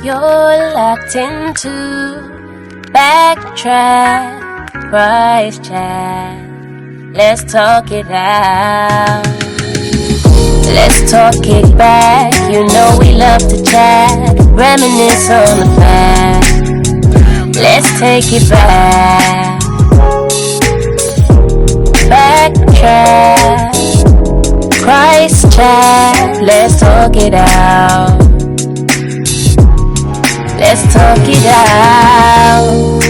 You're locked into Backtrack, Price Chat. Let's talk it out. Let's talk it back. You know we love to chat, reminisce on the past. Let's take it back. Backtrack, Price Chat. Let's talk it out. Let's talk it out.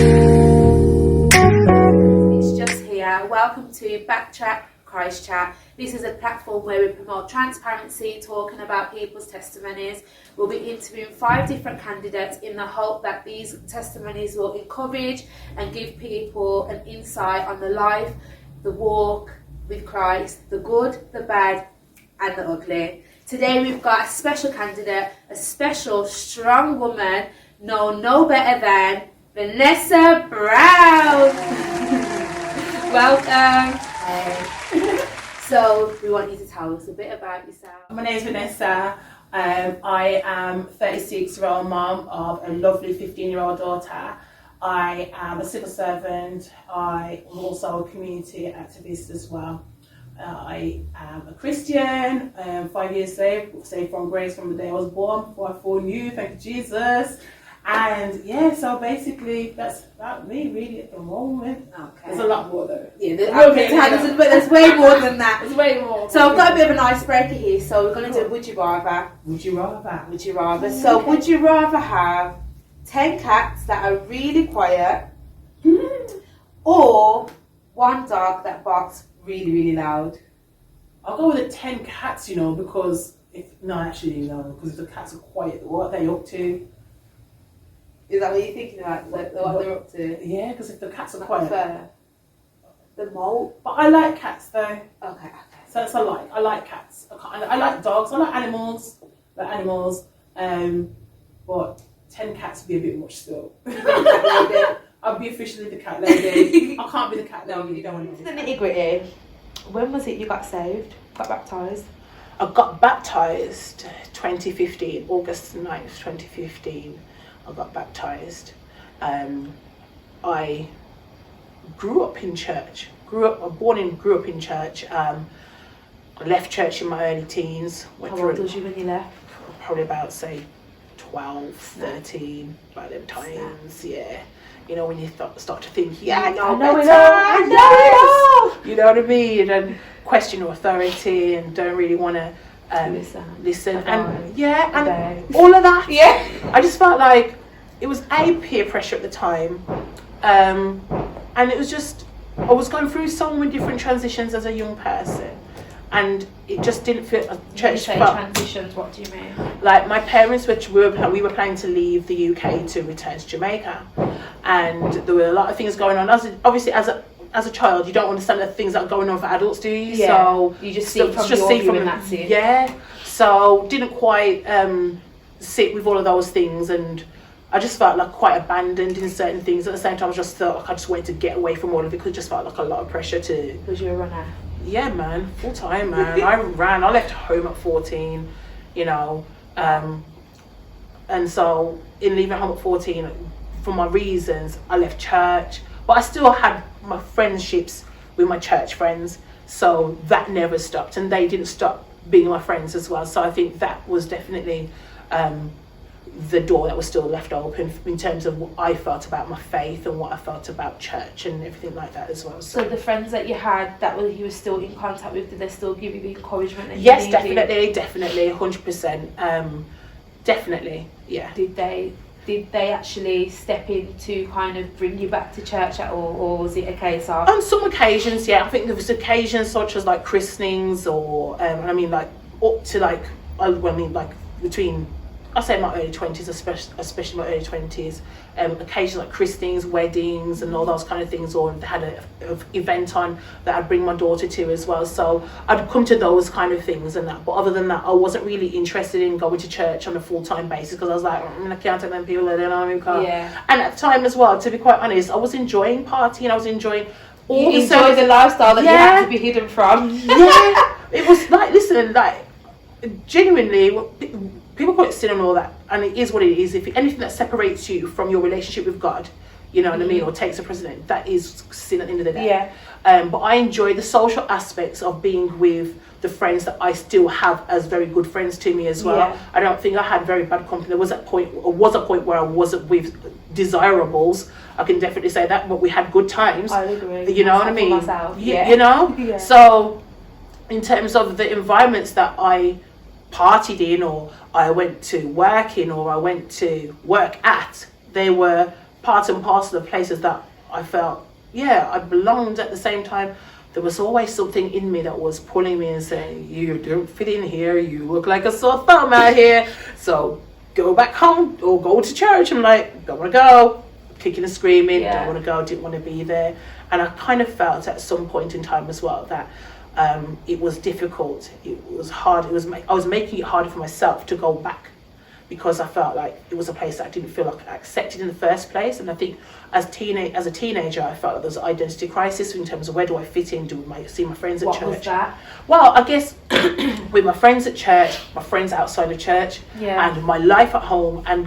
It's just here. Welcome to Backtrack, Christ Chat. This is a platform where we promote transparency, talking about people's testimonies. We'll be interviewing 5 different candidates in the hope that these testimonies will encourage and give people an insight on the life, the walk with Christ, the good, the bad, and the ugly. Today we've got a special candidate, a special, strong woman, known no better than Vanessa Brown. Welcome. Hey. So we want you to tell us a bit about yourself. My name is Vanessa. I am 36-year-old mum of a lovely 15-year-old daughter. I am a civil servant. I am also a community activist as well. I am a Christian, 5 years saved from grace from the day I was born, before I fully knew, thank you Jesus. And yeah, so basically that's about me really at the moment. Okay. There's a lot more though. Yeah, there's way more than that. There's way more. So I've got a bit of an icebreaker here. So we're going to do Would You Rather. Would you rather? Would you rather? So okay. Would you rather have 10 cats that are really quiet or 1 dog that barks really, really loud? I'll go with the 10 cats, because because if the cats are quiet, what are they up to? Is that what you're thinking about? What they're up to? Yeah, because if the cats are quiet. The mole? But I like cats though. Okay. So it's a like. I like cats. I like dogs. I like animals. But 10 cats would be a bit much still. I'll be officially the cat lady. I can't be the cat lady. No, you don't want to be the nitty gritty. When was it you got saved? Got baptised? I got baptised 2015, August 9th, 2015. I got baptised. I grew up in church. Grew up in church. I left church in my early teens. How old was you when you left? Probably about, say, 12, 13, by them times, yeah. When you start to think, I know it all. You know what I mean? And question authority and don't really want to listen. And all of that. Yeah. I just felt like it was peer pressure at the time. And it was just, I was going through so many different transitions as a young person. And it just didn't fit a church. Transitions, what do you mean? Like my parents, we were planning to leave the UK to return to Jamaica, and there were a lot of things going on. Obviously, as a child, you don't understand the things that are going on for adults, do you? Yeah. So you just see from your view and that's it. Yeah. So didn't quite sit with all of those things, and I just felt like quite abandoned in certain things. At the same time, I just felt like I just wanted to get away from all of it because it just felt like a lot of pressure to. Because you're a runner. Yeah, man, full time, man. I left home at 14, and so in leaving home at 14, for my reasons, I left church, but I still had my friendships with my church friends, so that never stopped, and they didn't stop being my friends as well. So I think that was definitely the door that was still left open in terms of what I felt about my faith and what I felt about church and everything like that as well. So the friends that you had you were still in contact with, did they still give you the encouragement that you Yes, needed? definitely, 100%. Definitely, yeah. Did they actually step in to kind of bring you back to church at all, or was it a case of? On some occasions, yeah. I think there was occasions such as like christenings or up to between, I say my early 20s, especially my early 20s, occasions like christenings, weddings and all those kind of things, or they had an event on that I'd bring my daughter to as well. So I'd come to those kind of things and that. But other than that, I wasn't really interested in going to church on a full-time basis because I was like, I can't take them people that don't know me. Yeah. And at the time as well, to be quite honest, I was enjoying partying, I was enjoying all you enjoy the lifestyle that you had to be hidden from. Yeah. It was like, listen, like, genuinely, people call it sin and all that, and it is what it is. If anything that separates you from your relationship with God, you know what I mean, or takes a precedent, that is sin at the end of the day. Yeah. But I enjoy the social aspects of being with the friends that I still have as very good friends to me as well. Yeah. I don't think I had very bad company. There was a point where I wasn't with desirables. I can definitely say that, but we had good times. I agree. You know what I mean? Myself. Yeah. You know? Yeah. So, in terms of the environments that I partied in, or I went to work in, or I went to work at, they were part and parcel of places that I felt, yeah, I belonged. At the same time, there was always something in me that was pulling me and saying, you don't fit in here, you look like a sore thumb out here, so go back home or go to church. I'm like, don't want to go, kicking and screaming, don't want to go, didn't want to be there. And I kind of felt at some point in time as well that it was difficult, it was hard, I was making it harder for myself to go back, because I felt like it was a place that I didn't feel like I accepted in the first place. And I think as a teenager, I felt like there was an identity crisis in terms of where do I fit in, do I see my friends at church? What was that? Well, I guess with my friends at church, my friends outside of church, and my life at home, and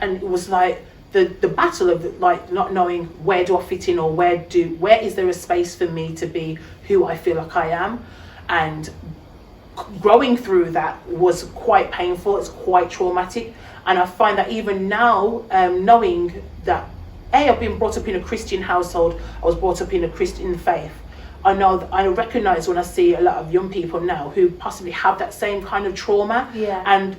and it was like the battle of like not knowing where do I fit in, or where is there a space for me to be who I feel like I am. And growing through that was quite painful, it's quite traumatic. And I find that even now, knowing that I've been brought up in a Christian household, I was brought up in a Christian faith, I know that I recognize when I see a lot of young people now who possibly have that same kind of trauma. And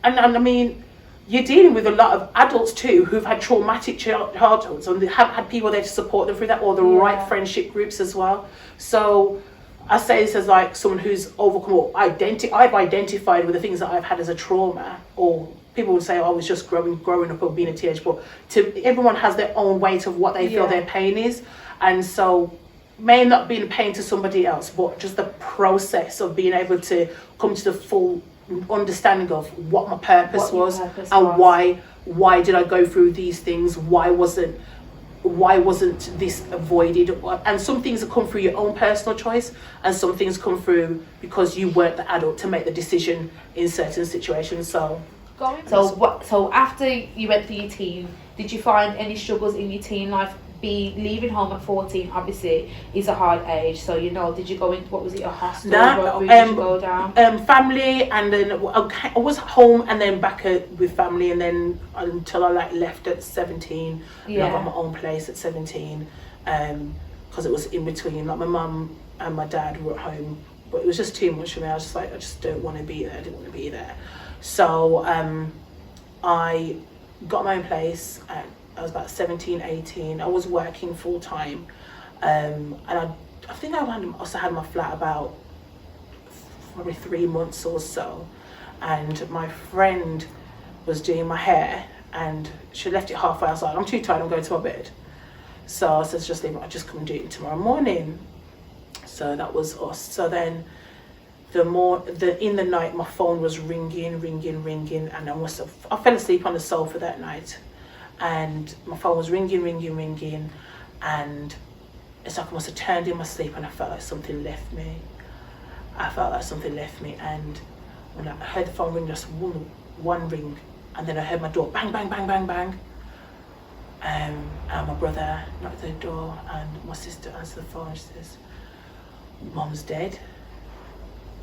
I mean, you're dealing with a lot of adults too who've had traumatic childhoods, and they haven't had people there to support them through that, or the right friendship groups as well. So I say this as like someone who's overcome, or I've identified with the things that I've had as a trauma, or people would say, oh, I was just growing up or being a teenager, but everyone has their own weight of what they feel their pain is. And so may not be in pain to somebody else, but just the process of being able to come to the full understanding of what my purpose was, and why did I go through these things, why wasn't this avoided. And some things come through your own personal choice, and some things come through because you weren't the adult to make the decision in certain situations. So after you went through your teen, did you find any struggles in your teen life? Leaving home at 14 obviously is a hard age, so did you go in, what was it, a hostel? Did you go down? Family, and then I was home and then back with family, and then until I left at 17. I got my own place at 17, because it was in between, like my mum and my dad were at home, but it was just too much for me. I was just like, I just don't want to be there, I didn't want to be there. So I got my own place at, I was about 17, 18. I was working full time, and I think I also had my flat about probably 3 months or so. And my friend was doing my hair, and she left it halfway. I was like, I'm too tired, I'm going to my bed. So I said, just leave it, I'll just come and do it tomorrow morning. So that was us. So then in the night, my phone was ringing, and I fell asleep on the sofa that night. And my phone was ringing, and it's like I must have turned in my sleep, and I felt like something left me. And when I heard the phone ring, just one ring, and then I heard my door bang, bang, bang, bang, bang. And my brother knocked at the door, and my sister answered the phone. She says, Mom's dead.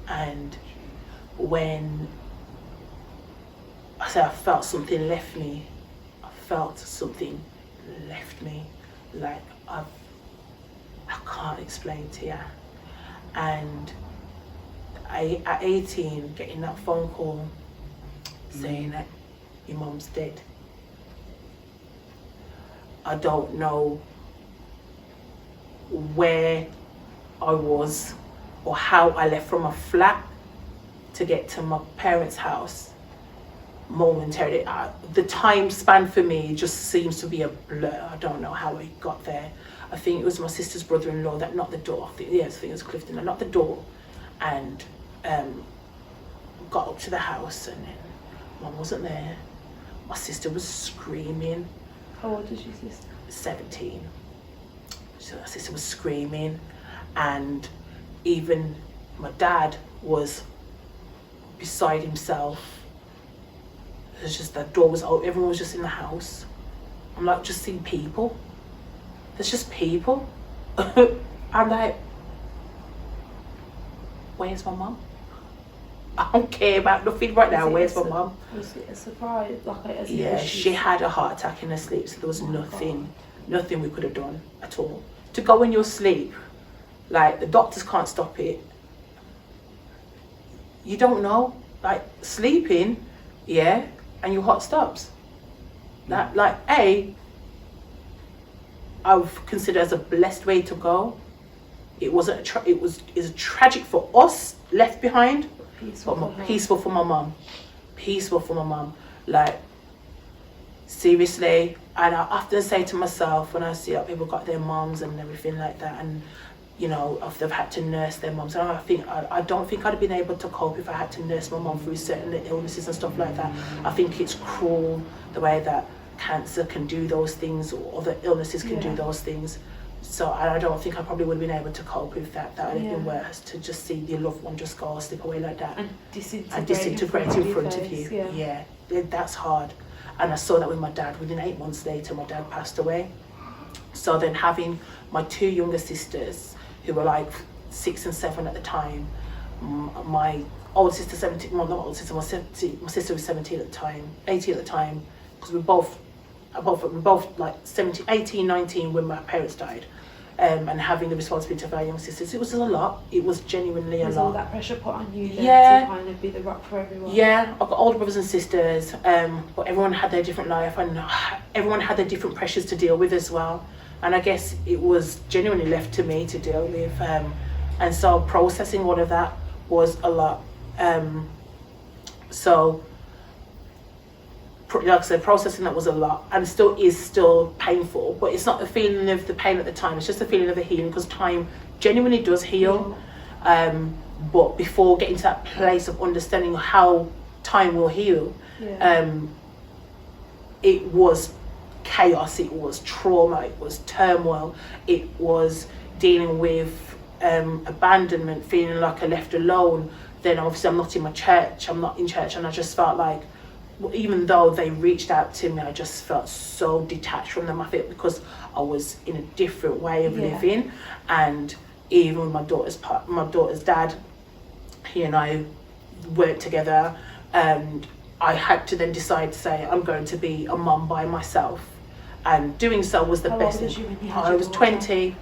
And when I said I felt something left me, like I can't explain to you. And at 18, getting that phone call saying that your mum's dead, I don't know where I was or how I left from my flat to get to my parents' house. Momentarily, the time span for me just seems to be a blur. I don't know how I got there. I think it was my sister's brother-in-law that knocked the door. I think it was Clifton. I knocked the door and got up to the house, and then Mum wasn't there. My sister was screaming. How old is your sister? 17. So my sister was screaming, and even my dad was beside himself. There's just, the door was open, everyone was just in the house. I'm like, just seeing people. There's just people. I'm like, where's my mum? I don't care about nothing right now. Where's my mum? Was it a surprise? Yeah, she had a heart attack in her sleep, so there was nothing we could have done at all. To go in your sleep, like, the doctors can't stop it. You don't know, like, sleeping, yeah, and your heart stops. That, like, I've considered as a blessed way to go. It wasn't. It was tragic for us left behind, but peaceful for my mum. Peaceful for my mum. Like, seriously, and I often say to myself when I see how people got their mums and everything like that, and you know, if they've had to nurse their mums, and I don't think I'd have been able to cope if I had to nurse my mum through certain illnesses and stuff like that. I think it's cruel the way that cancer can do those things, or other illnesses can do those things. So I don't think I probably would have been able to cope with that. That would have been worse, to just see your loved one just go slip away like that and disintegrate in front of you. Yeah, that's hard. And I saw that with my dad. Within 8 months later, my dad passed away. So then having my 2 younger sisters, who were like 6 and 7 at the time, my older sister 17, well, not my older sister, my sister was 17 at the time, 18 at the time, because we were both like 17, 18, 19 when my parents died. And having the responsibility of our young sisters, it was a lot. It was genuinely a lot. There's all that pressure put on you then to kind of be the rock for everyone. Yeah, I've got older brothers and sisters, but everyone had their different life, and everyone had their different pressures to deal with as well. And I guess it was genuinely left to me to deal with. And so processing all of that was a lot. Like I said, processing that was a lot, and still is painful, but it's not the feeling of the pain at the time, it's just the feeling of the healing, because time genuinely does heal. But before getting to that place of understanding how time will heal, it was chaos, it was trauma, it was turmoil, it was dealing with abandonment, feeling like I left alone. Then obviously I'm not in church, and I just felt like, even though they reached out to me, I just felt so detached from them. I think because I was in a different way of living, and even with my daughter's dad, he and I worked together, and I had to then decide to say I'm going to be a mum by myself, and doing so was the best thing. How old was you when you had I your was daughter? 20.